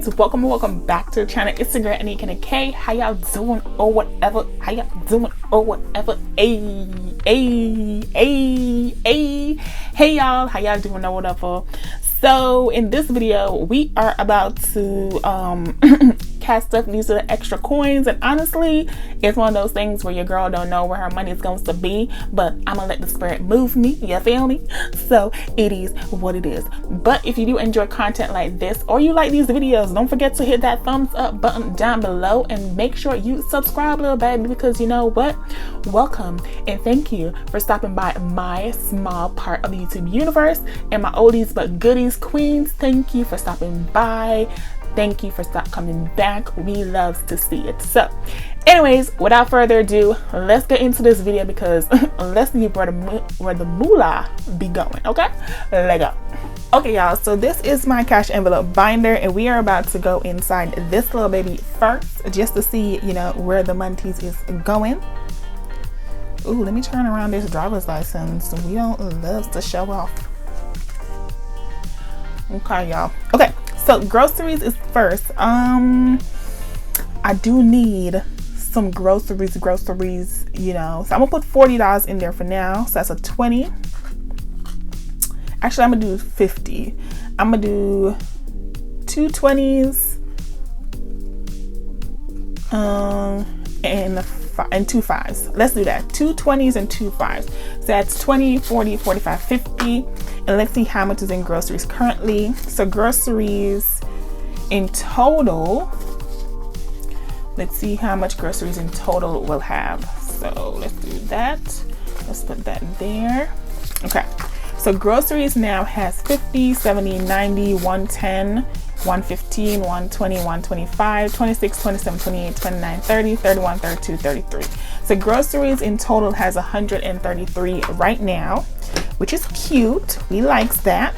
queens, welcome back to the channel. It's your girl AnekeAnnakay. How y'all doing or whatever? Hey y'all, how y'all doing or whatever? So in this video we are about to cast up these are the extra coins, and honestly it's one of those things where your girl don't know where her money is going to be, but I'm gonna let the spirit move me, you feel me? So it is what it is. But if you do enjoy content like this or you like these videos, don't forget to hit that thumbs up button down below and make sure you subscribe, little baby, because you know what, welcome and thank you for stopping by my small part of the YouTube universe. And my oldies but goodies queens, thank you for stopping by. Thank you for coming back. We love to see it. So anyways, without further ado, let's get into this video because let's see where the moolah be going. Okay, let's go. Okay y'all, so this is my cash envelope binder and we are about to go inside this little baby first just to see, you know, where the monties is going. Ooh, let me turn around this driver's license. We don't love to show off. Okay y'all. Okay, so groceries is first. I do need some groceries, you know, so I'm gonna put $40 in there for now, so that's a 20. Actually I'm gonna do 50. I'm gonna do 2 20s and 2 5s. Let's do that. 2 20s and 2 5s. So that's 20, 40, 45, 50. And let's see how much is in groceries currently. So groceries in total, let's see how much groceries in total we'll have. So let's do that. Let's put that there. Okay. So groceries now has 50, 70, 90, 110, 115, 120, 125, 26, 27, 28, 29, 30, 31, 32, 33. So groceries in total has 133 right now, which is cute. We likes that.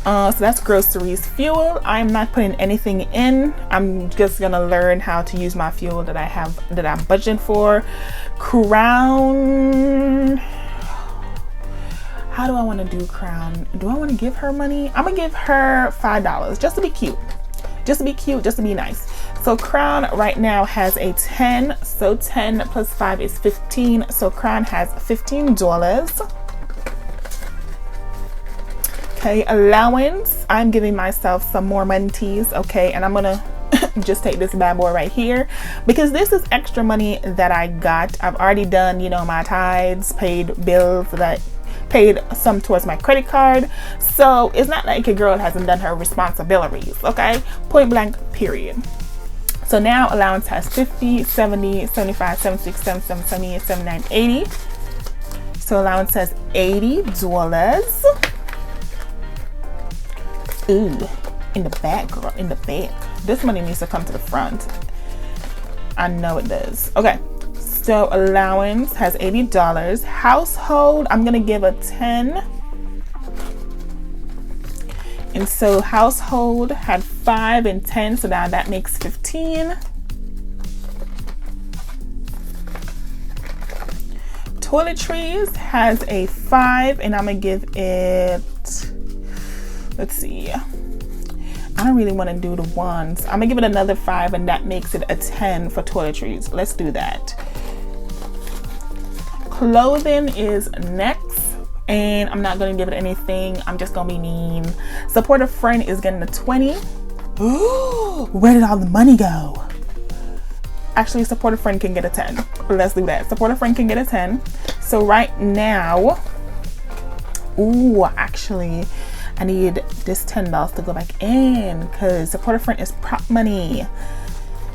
So that's groceries. Fuel, I'm not putting anything in. I'm just gonna learn how to use my fuel that I'm budgeting for. Crown, how do I want to do Crown? Do I want to give her money? I'm gonna give her $5 just to be cute, just to be nice. So Crown right now has a 10, so 10 plus 5 is 15, so Crown has $15. Okay, allowance, I'm giving myself some more monies. Okay, and I'm gonna just take this bad boy right here because this is extra money that I got. I've already done, you know, my tithes, paid bills, that paid some towards my credit card, so it's not like a girl hasn't done her responsibilities. Okay, point blank period. So now allowance has 50, 70, 75, 76, 77, 78, 79, 80. So allowance has $80. Ooh, in the back, girl, in the back. This money needs to come to the front. I know it does. Okay, so allowance has $80. Household, I'm gonna give a 10. And so household had 5 and 10, so now that makes 15. Toiletries has a 5 and I'm gonna give it, let's see, I don't really want to do the ones. I'm gonna give it another 5 and that makes it a 10 for toiletries. Let's do that. Clothing is next and I'm not gonna give it anything. I'm just gonna be mean. Support a friend is getting a 20. Ooh, where did all the money go? Actually, support a friend can get a 10. Let's do that. Support a friend can get a 10. So right now, ooh, actually I need this $10 to go back in because support a friend is prop money.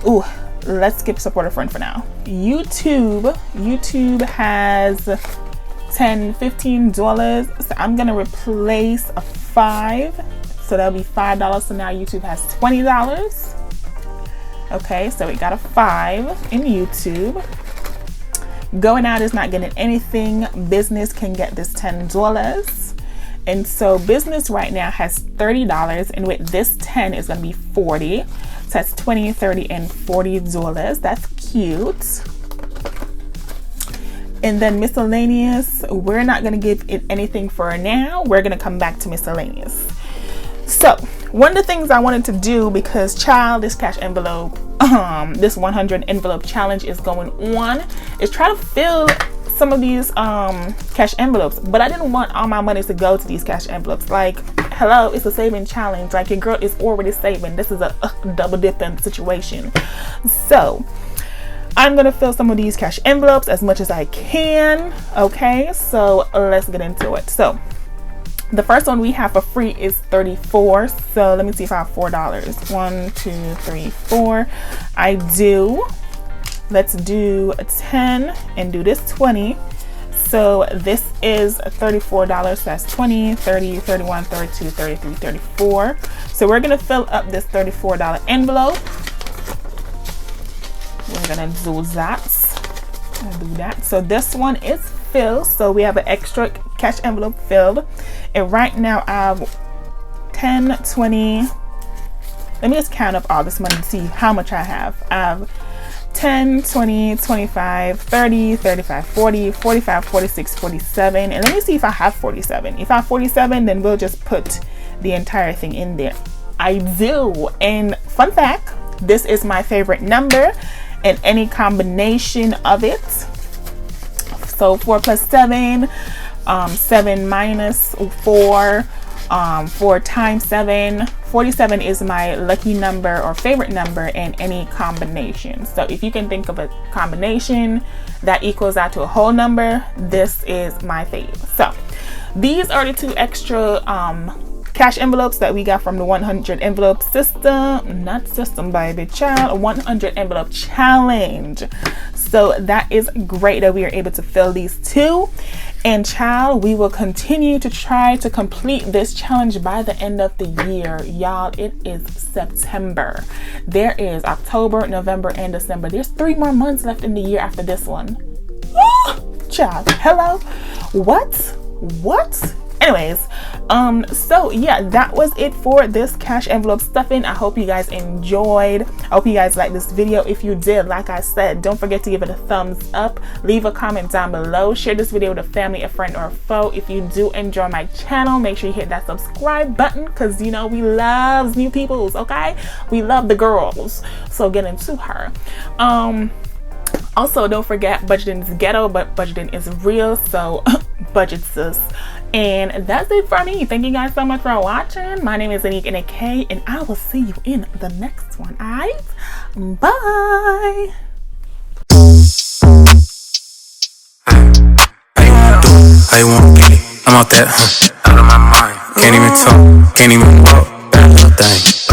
Ooh, let's skip support a friend for now. YouTube has $10, $15, so I'm gonna replace a 5, so that'll be $5. So now YouTube has $20. Okay, so we got a 5 in YouTube. Going out is not getting anything. Business can get this $10. And so business right now has $30, and with this 10 is gonna be 40. So that's 20, 30, and $40. That's cute. And then miscellaneous, we're not gonna give it anything for now. We're gonna come back to miscellaneous. So one of the things I wanted to do, because child, this cash envelope, this 100 envelope challenge is going on, is try to fill some of these cash envelopes. But I didn't want all my money to go to these cash envelopes. Like, hello, it's a saving challenge. Like, your girl is already saving. This is a double dipping situation. So I'm gonna fill some of these cash envelopes as much as I can. Okay, so let's get into it. So the first one we have for free is 34. So let me see if I have $4. 1, 2, 3, 4. I do. Let's do a 10 and do this 20. So this is $34. So that's 20, 30, 31, 32, 33, 34. So we're gonna fill up this $34 envelope. We're gonna do that. So this one is filled. So we have an extra cash envelope filled. And right now I have 10, 20. Let me just count up all this money to see how much I have. I have 10, 20, 25, 30, 35, 40, 45, 46, 47. And let me see if I have 47. If I have 47, then we'll just put the entire thing in there. I do. And fun fact, this is my favorite number in any combination of it. So 4 plus 7, 7 minus 4, 4 times 7. 47 is my lucky number or favorite number in any combination. So if you can think of a combination that equals out to a whole number, this is my fave. So these are the 2 extra cash envelopes that we got from the 100 envelope system, not system, baby, child, 100 envelope challenge. So that is great that we are able to fill these 2. And child, we will continue to try to complete this challenge by the end of the year. Y'all, it is September. There is October, November, and December. There's 3 more months left in the year after this one. Child, hello? What? Anyways, so yeah, that was it for this cash envelope stuffing. I hope you guys enjoyed. I hope you guys liked this video. If you did, like I said, don't forget to give it a thumbs up. Leave a comment down below. Share this video with a family, a friend, or a foe. If you do enjoy my channel, make sure you hit that subscribe button, because you know we love new peoples, okay? We love the girls, so get into her. Also, don't forget, budgeting is ghetto, but budgeting is real, so budget sis. And that's it for me. Thank you guys so much for watching. My name is AnekeAnnakay, and I will see you in the next one. Alright? Bye. How you wanna get it? I'm out that, out of my mind. Can't even talk, can't even walk. That little thing.